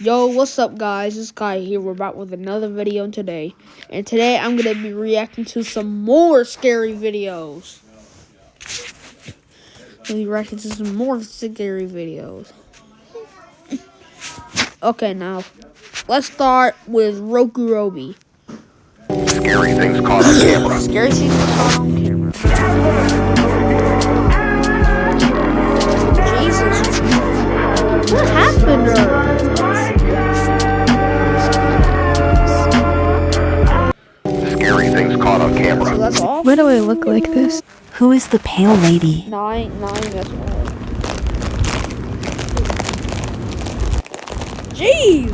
Yo, what's up guys? It's Kai here. We're back with another video today. And today I'm going to be reacting to some more scary videos. Okay, now, let's start with Roku Roby. Scary things caught on camera. Scary things caught on camera. Jesus. What happened to her? Scary things caught on camera. So that's all? Why do I look like this? Who is the pale lady? Nine, that's all. Jeez!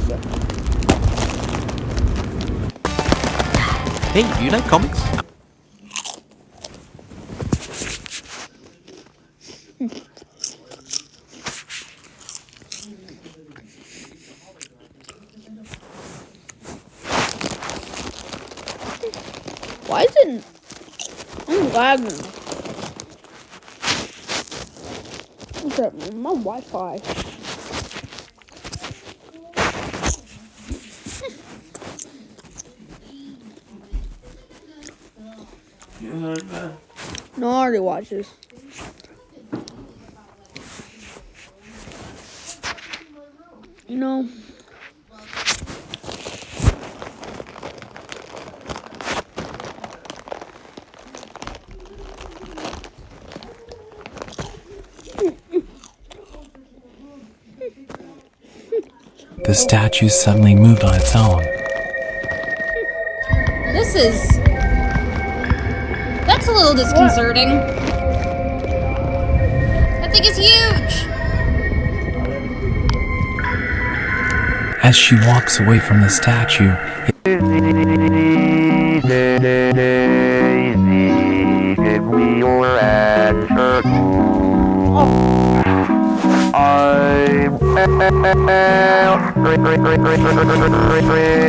Hey, do you like comics? Why isn't I'm lagging? What's that? My Wi-Fi. No, I already watched this. You know. The statue suddenly moved on its own. That's a little disconcerting. That thing is huge! As she walks away from the statue, Give me your answer. I'm crazy.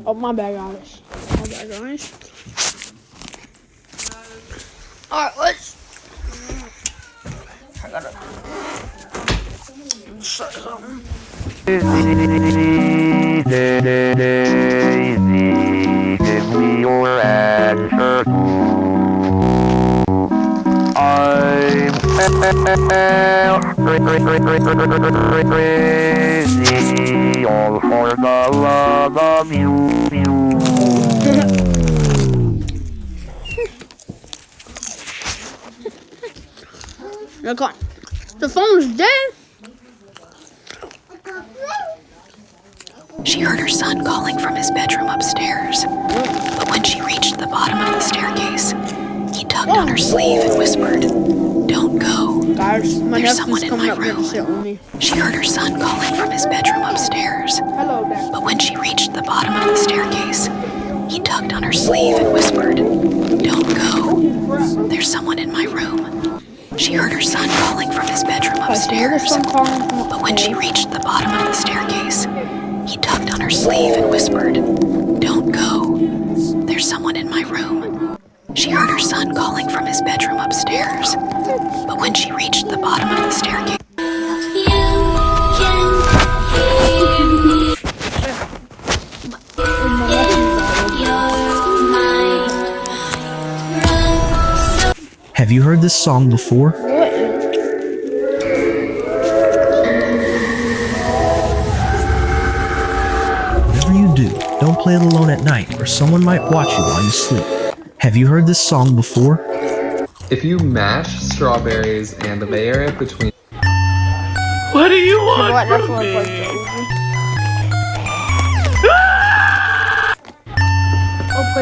Oh, my bad, guys. Alright, let's. I gotta start something. Give me your answer. I'm crazy, all for the love of you. Look on. The phone's dead. She heard her son calling from his bedroom upstairs. But when she reached the bottom of the staircase, he tugged on her sleeve and whispered, "Don't go. Guys, my There's nephew's someone in coming my up here to room." sit with me. She heard her son calling from his bedroom upstairs. Hello, Dad. But when she reached the bottom of the staircase, he tugged on her sleeve and whispered, "Don't go. There's someone in my room." She heard her son calling from his bedroom upstairs. But when she reached the bottom of the staircase, he tugged on her sleeve and whispered, "Don't go. There's someone in my room." She heard her son calling from his bedroom upstairs. But when she reached the bottom of the staircase, Have you heard this song before? Whatever you do, don't play it alone at night or someone might watch you while you sleep. Have you heard this song before? If you mash strawberries and layer it between... What do you want from me?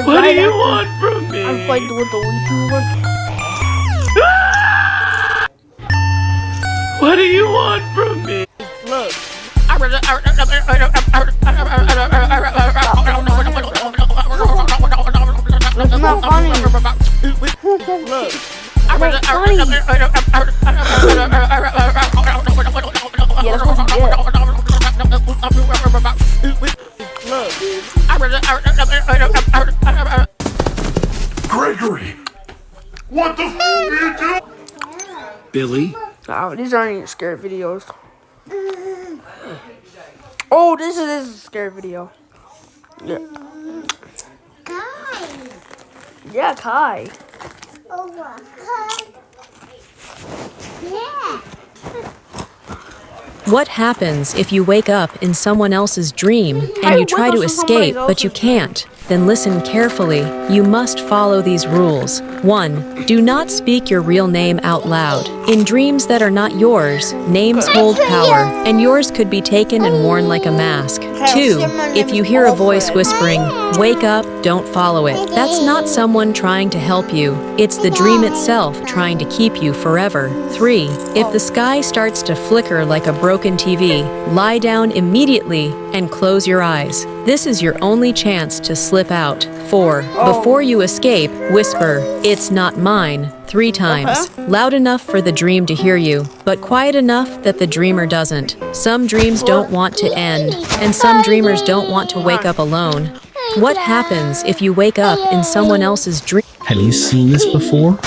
What do you want from me? I'm playing with the Ouija one. What do you want from me? Look. That's not funny. Look. Wait, funny. Yeah, that's what you get. Look. Gregory! What the f*** are you doing? Billy, Oh, these aren't even scary videos. Oh, this is a scary video. Yeah. Yeah, Kai. What happens if you wake up in someone else's dream and you try to escape but you can't? Then listen carefully. You must follow these rules. 1. Do not speak your real name out loud. In dreams that are not yours, names hold power, and yours could be taken and worn like a mask. 2. If you hear a voice whispering, "Wake up, don't follow it." That's not someone trying to help you. It's the dream itself trying to keep you forever. 3. If the sky starts to flicker like a broken TV, lie down immediately and close your eyes. This is your only chance to slip out. 4. Before you escape, whisper, "It's not mine," 3 times. Loud enough for the dream to hear you, but quiet enough that the dreamer doesn't. Some dreams don't want to end, and some dreamers don't want to wake up alone. What happens if you wake up in someone else's dream? Have you seen this before?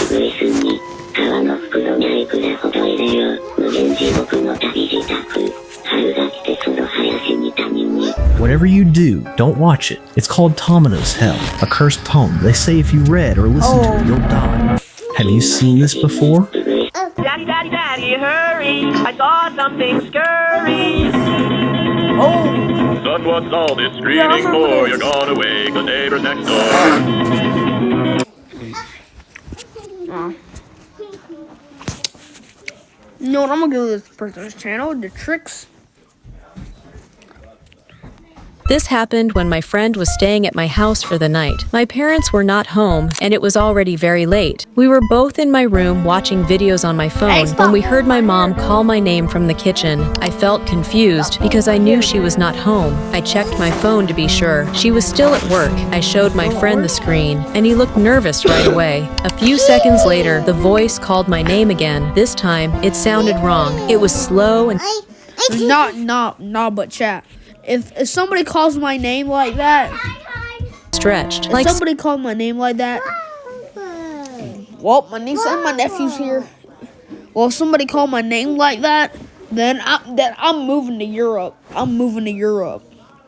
Whatever you do, don't watch it. It's called Tomino's Hell, a cursed poem. They say if you read or listen to it, you'll die. Have you seen this before? Daddy, daddy, daddy, hurry! I saw something scurry! Son, what's all this screaming for? You're gonna wake the neighbors next door. You know what? I'm gonna go to this person's channel, The Tricks. This happened when my friend was staying at my house for the night. My parents were not home, and it was already very late. We were both in my room watching videos on my phone when we heard my mom call my name from the kitchen. I felt confused because I knew she was not home. I checked my phone to be sure. She was still at work. I showed my friend the screen, and he looked nervous right away. A few seconds later, the voice called my name again. This time, it sounded wrong. It was slow and But chat. If somebody calls my name like that, stretched. if somebody called my name like that, well, my niece and my nephew's here. Well, if somebody called my name like that, then I'm moving to Europe. I'm moving to Europe.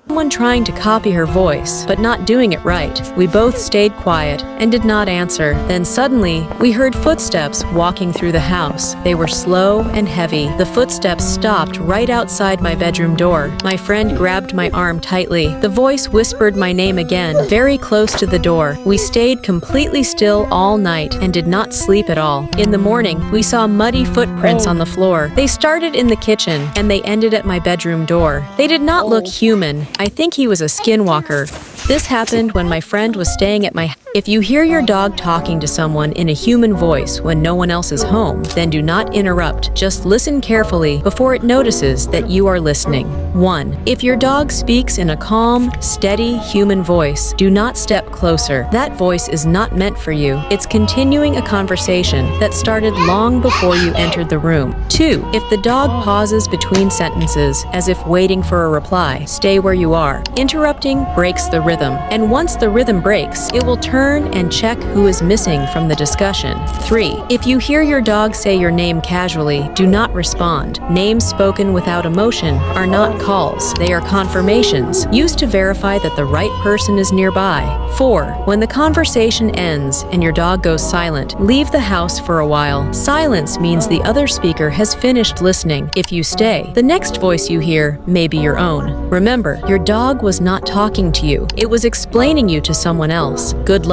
Someone trying to copy her voice, but not doing it right. We both stayed quiet and did not answer. Then suddenly, we heard footsteps walking through the house. They were slow and heavy. The footsteps stopped right outside my bedroom door. My friend grabbed my arm tightly. The voice whispered my name again, very close to the door. We stayed completely still all night and did not sleep at all. In the morning, we saw muddy footprints on the floor. They started in the kitchen and they ended at my bedroom door. They did not look human. I think he was a skinwalker. This happened when my friend was staying at my house. If you hear your dog talking to someone in a human voice when no one else is home, then do not interrupt. Just listen carefully before it notices that you are listening. 1. If your dog speaks in a calm, steady human voice, do not step closer. That voice is not meant for you. It's continuing a conversation that started long before you entered the room. 2. If the dog pauses between sentences as if waiting for a reply, stay where you are. Interrupting breaks the rhythm, and once the rhythm breaks, it will turn and check who is missing from the discussion. 3. If you hear your dog say your name casually, do not respond. Names spoken without emotion are not calls. They are confirmations used to verify that the right person is nearby. 4. When the conversation ends and your dog goes silent, leave the house for a while. Silence means the other speaker has finished listening. If you stay, the next voice you hear may be your own. Remember, your dog was not talking to you. It was explaining you to someone else. Good luck.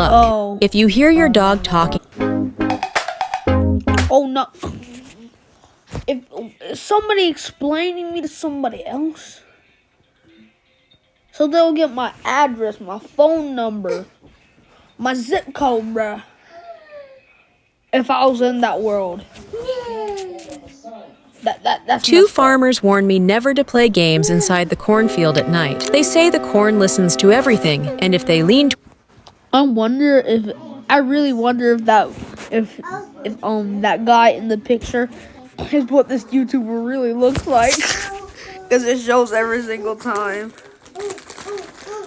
If you hear your dog talking... Oh no. If somebody explaining me to somebody else, so they'll get my address, my phone number, my zip code, bruh. If I was in that world. That's 2 farmers warned me never to play games inside the cornfield at night. They say the corn listens to everything, and if they lean... I really wonder if that guy in the picture is what this YouTuber really looks like. Because it shows every single time.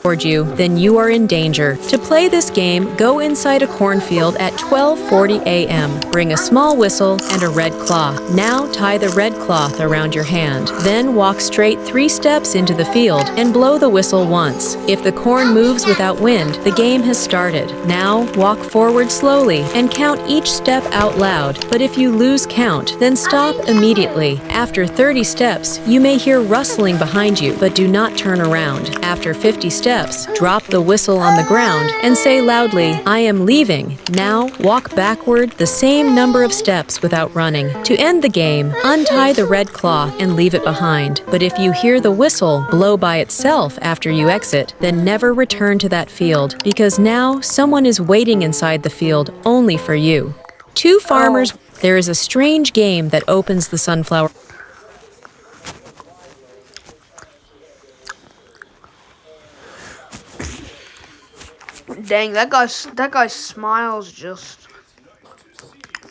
toward you, then you are in danger. To play this game, go inside a cornfield at 12:40 a.m. Bring a small whistle and a red claw. Now tie the red cloth around your hand. Then walk straight 3 steps into the field and blow the whistle once. If the corn moves without wind, the game has started. Now walk forward slowly and count each step out loud. But if you lose count, then stop immediately. After 30 steps, you may hear rustling behind you, but do not turn around. After 50 steps, drop the whistle on the ground and say loudly, "I am leaving." Now walk backward the same number of steps without running. To end the game, untie the red cloth and leave it behind. But if you hear the whistle blow by itself after you exit, then never return to that field, because now someone is waiting inside the field only for you. 2 farmers. There is a strange game that opens the sunflower. Dang, that guy's smiles just.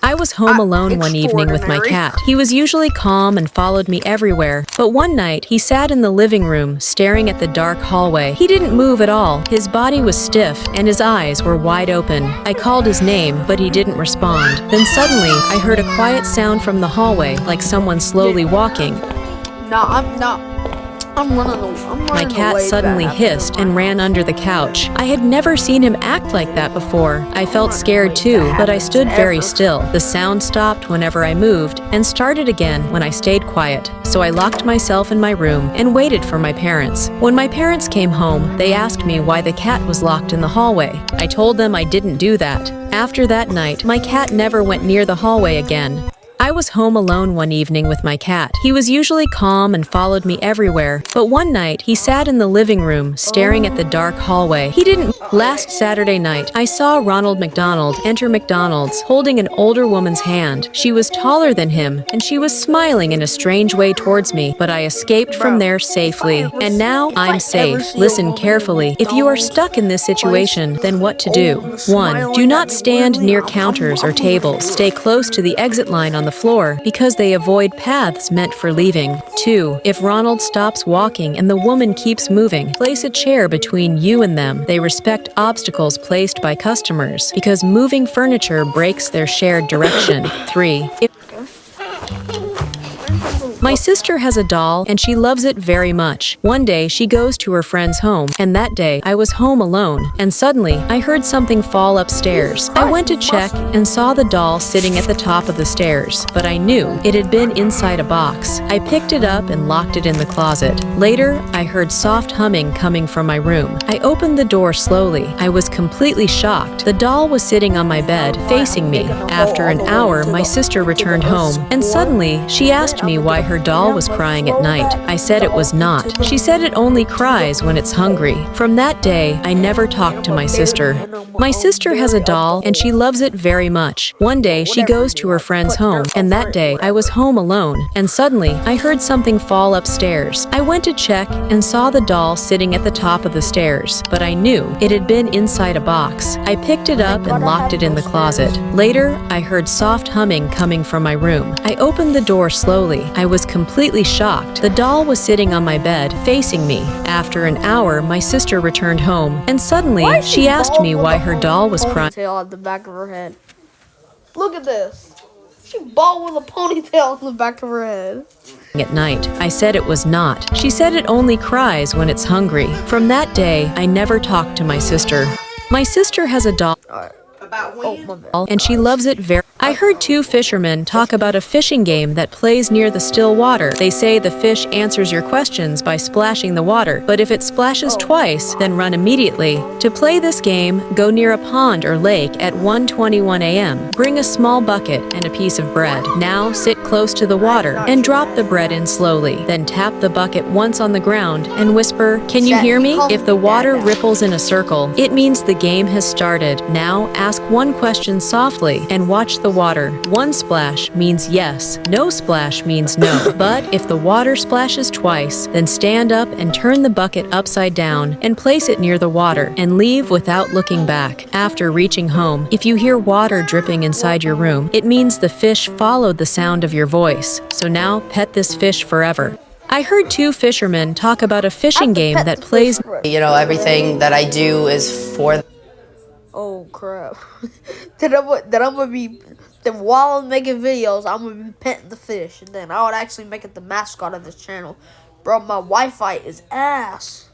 I was home alone one evening with my cat. He was usually calm and followed me everywhere, but one night he sat in the living room staring at the dark hallway. He didn't move at all. His body was stiff and his eyes were wide open. I called his name, but he didn't respond. Then suddenly, I heard a quiet sound from the hallway, like someone slowly walking. I'm running My cat away suddenly back. hissed and ran under the couch. I had never seen him act like that before. I felt scared too, but I stood very still. The sound stopped whenever I moved and started again when I stayed quiet. So I locked myself in my room and waited for my parents. When my parents came home, they asked me why the cat was locked in the hallway. I told them I didn't do that. After that night, my cat never went near the hallway again. I was home alone one evening with my cat. He was usually calm and followed me everywhere, but one night he sat in the living room staring at the dark hallway. He didn't. Last Saturday night, I saw Ronald McDonald enter McDonald's holding an older woman's hand. She was taller than him, and she was smiling in a strange way towards me, but I escaped from there safely. And now I'm safe. Listen carefully. If you are stuck in this situation, then what to do? 1. Do not stand near counters or tables. Stay close to the exit line on the floor because they avoid paths meant for leaving. 2. If Ronald stops walking and the woman keeps moving, place a chair between you and them. They respect obstacles placed by customers because moving furniture breaks their shared direction. 3. My sister has a doll, and she loves it very much. One day, she goes to her friend's home, and that day, I was home alone, and suddenly, I heard something fall upstairs. I went to check and saw the doll sitting at the top of the stairs, but I knew it had been inside a box. I picked it up and locked it in the closet. Later, I heard soft humming coming from my room. I opened the door slowly. I was completely shocked. The doll was sitting on my bed, facing me. After an hour, my sister returned home, and suddenly, she asked me why her doll was crying at night. I said it was not. She said it only cries when it's hungry. From that day, I never talked to my sister. My sister has a doll, and she loves it very much. One day, she goes to her friend's home, and that day, I was home alone, and suddenly, I heard something fall upstairs. I went to check and saw the doll sitting at the top of the stairs, but I knew it had been inside a box. I picked it up and locked it in the closet. Later, I heard soft humming coming from my room. I opened the door slowly. I was completely shocked. The doll was sitting on my bed, facing me. After an hour, my sister returned home, and suddenly, she asked me why her doll was crying Ponytail at the back of her head. Look at this. She bald with a ponytail on the back of her head. at night. I said it was not. She said it only cries when it's hungry. From that day, I never talked to my sister. My sister has a doll. And she loves it very. I heard two fishermen talk about a fishing game that plays near the still water. They say the fish answers your questions by splashing the water, but if it splashes twice, then run immediately. To play this game, go near a pond or lake at 1:21 a.m. Bring a small bucket and a piece of bread. Now sit close to the water and drop the bread in slowly. Then tap the bucket once on the ground and whisper, "Can you hear me?" If the water ripples in a circle, it means the game has started. Now ask one question softly and watch the water. One splash means yes, no splash means no. But if the water splashes twice, then stand up and turn the bucket upside down and place it near the water and leave without looking back. After reaching home, if you hear water dripping inside your room, it means the fish followed the sound of your voice. So now pet this fish forever. I heard two fishermen talk about a fishing game that plays. You know, everything that I do is for. Oh crap! then I'm gonna be then while I'm making videos, I'm gonna be petting the fish, and then I would actually make it the mascot of this channel. Bro, my Wi-Fi is ass.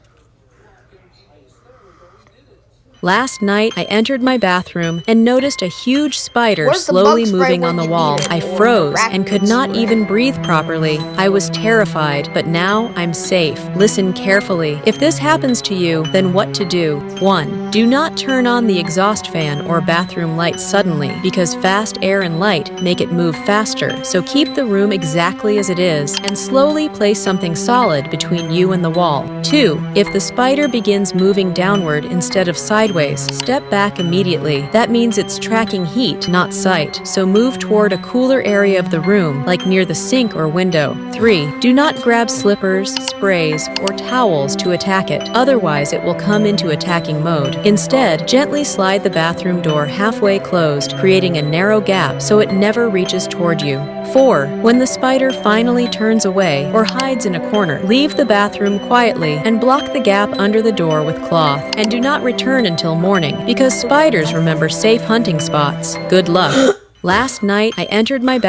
Last night, I entered my bathroom and noticed a huge spider Where's the slowly bug spray moving when on the you wall. need it? I Or froze the and could not even breathe properly. I was terrified, but now I'm safe. Listen carefully. If this happens to you, then what to do? 1. Do not turn on the exhaust fan or bathroom light suddenly, because fast air and light make it move faster. So keep the room exactly as it is and slowly place something solid between you and the wall. 2. If the spider begins moving downward instead of sideways, step back immediately. That means it's tracking heat, not sight. So move toward a cooler area of the room, like near the sink or window. 3. Do not grab slippers, sprays, or towels to attack it. Otherwise, it will come into attacking mode. Instead, gently slide the bathroom door halfway closed, creating a narrow gap so it never reaches toward you. 4. When the spider finally turns away or hides in a corner, leave the bathroom quietly and block the gap under the door with cloth. And do not return until morning, because spiders remember safe hunting spots. Good luck. Last night, I entered my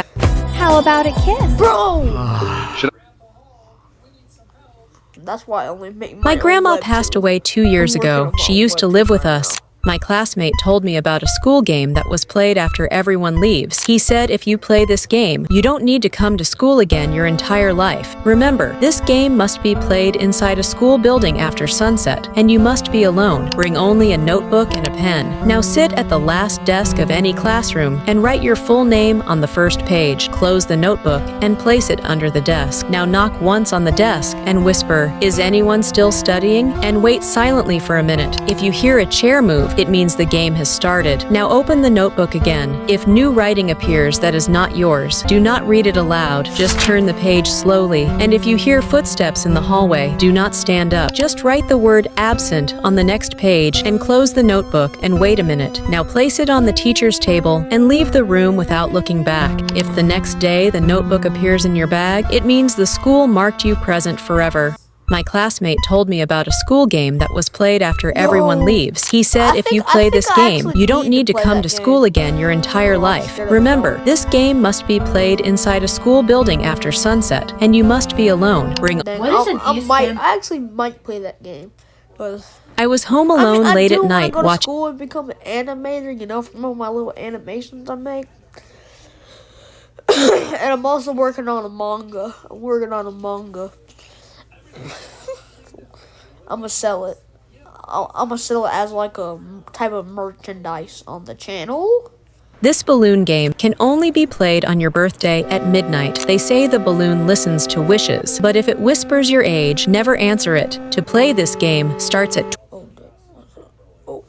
How about a kiss? Bro! Should That's why I only make My own grandma webtoon. passed away 2 years I'm working ago. on my She own used to webtoon live with right us. My classmate told me about a school game that was played after everyone leaves. He said if you play this game, you don't need to come to school again your entire life. Remember, this game must be played inside a school building after sunset, and you must be alone. Bring only a notebook and a pen. Now sit at the last desk of any classroom and write your full name on the first page. Close the notebook and place it under the desk. Now knock once on the desk and whisper, "Is anyone still studying?" and wait silently for a minute. If you hear a chair move, it means the game has started. Now open the notebook again. If new writing appears that is not yours, do not read it aloud. Just turn the page slowly. And if you hear footsteps in the hallway, do not stand up. Just write the word absent on the next page and close the notebook and wait a minute. Now place it on the teacher's table and leave the room without looking back. If the next day the notebook appears in your bag, it means the school marked you present forever. My classmate told me about a school game that was played after everyone leaves. He said if you play this game, you don't need to come to school again your entire life. Remember, this game must be played inside a school building after sunset, and you must be alone. I actually might play that game. I was home alone late at night watching. I watching. School and become an animator, you know, from all my little animations I make. And I'm also working on a manga. I'm gonna sell it. I'm gonna sell it as like a type of merchandise on the channel. This balloon game can only be played on your birthday at midnight. They say the balloon listens to wishes, but if it whispers your age, never answer it. To play this game starts at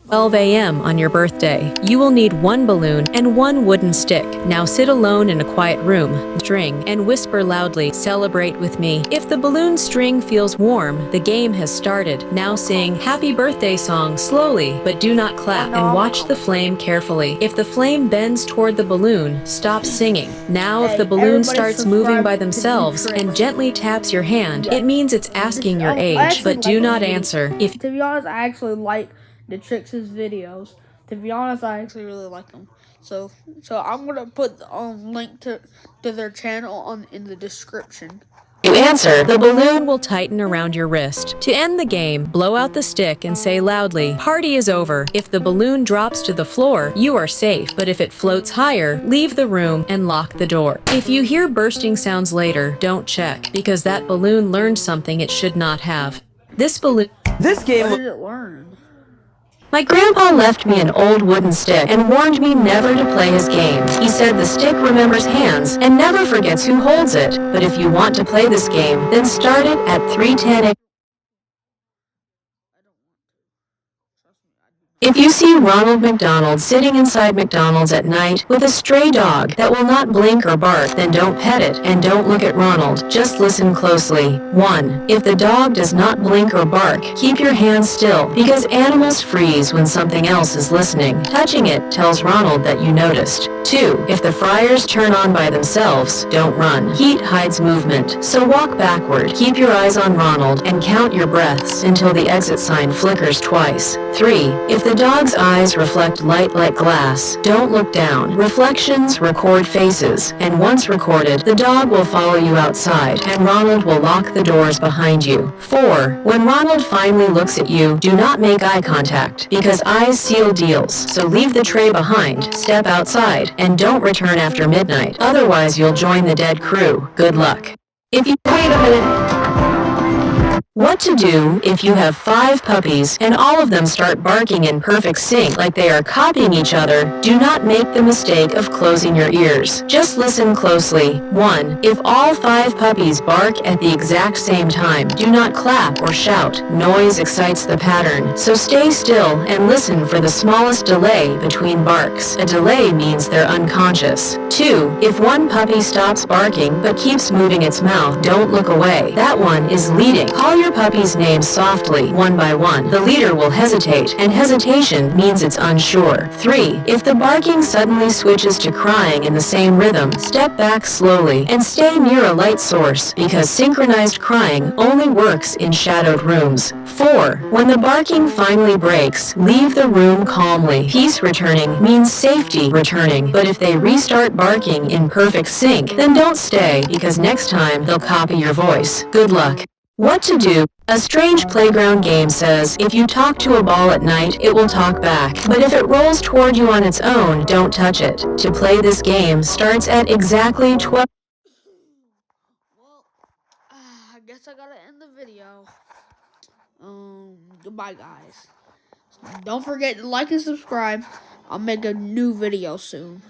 12 a.m. on your birthday. You will need one balloon and one wooden stick. Now sit alone in a quiet room, string, and whisper loudly, "Celebrate with me." If the balloon string feels warm, the game has started. Now sing happy birthday song slowly, but do not clap, and watch the flame carefully. If the flame bends toward the balloon, stop singing. Now if the balloon starts moving by themselves and gently taps your hand, it means it's asking your age, but do not answer. If To be honest, I actually like the Tricks' videos. To be honest, I actually really like them. So I'm gonna put link to their channel in the description. you answer, the balloon will tighten around your wrist. To end the game, blow out the stick and say loudly, "Party is over." If the balloon drops to the floor, you are safe, but if it floats higher, leave the room and lock the door. If you hear bursting sounds later, don't check, because that balloon learned something it should not have. This What did it learn? My grandpa left me an old wooden stick and warned me never to play his game. He said the stick remembers hands and never forgets who holds it. But if you want to play this game, then start it at 3:10 a.m. If you see Ronald McDonald sitting inside McDonald's at night with a stray dog that will not blink or bark, then don't pet it and don't look at Ronald. Just listen closely. 1. If the dog does not blink or bark, keep your hands still, because animals freeze when something else is listening. Touching it tells Ronald that you noticed. 2. If the fryers turn on by themselves, don't run. Heat hides movement, so walk backward. Keep your eyes on Ronald and count your breaths until the exit sign flickers twice. 3. If the the dog's eyes reflect light like glass, don't look down. Reflections record faces, and once recorded, the dog will follow you outside, and Ronald will lock the doors behind you. 4. When Ronald finally looks at you, do not make eye contact, because eyes seal deals, so leave the tray behind, step outside, and don't return after midnight. Otherwise, you'll join the dead crew. Good luck. If you wait a minute. What to do if you have 5 puppies and all of them start barking in perfect sync like they are copying each other? Do not make the mistake of closing your ears. Just listen closely. 1. If all 5 puppies bark at the exact same time, do not clap or shout. Noise excites the pattern, so stay still and listen for the smallest delay between barks. A delay means they're unconscious. 2. If one puppy stops barking but keeps moving its mouth, don't look away. That one is leading. Call your puppy's name softly, one by one. The leader will hesitate, and hesitation means it's unsure. 3. If the barking suddenly switches to crying in the same rhythm, step back slowly and stay near a light source, because synchronized crying only works in shadowed rooms. 4. When the barking finally breaks, leave the room calmly. Peace returning means safety returning, but if they restart barking in perfect sync, then don't stay, because next time they'll copy your voice. Good luck. What to do? A strange playground game says if you talk to a ball at night, it will talk back. But if it rolls toward you on its own, don't touch it. To play this game starts at exactly 12. Well, I guess I gotta end the video. Goodbye, guys. Don't forget to like and subscribe. I'll make a new video soon.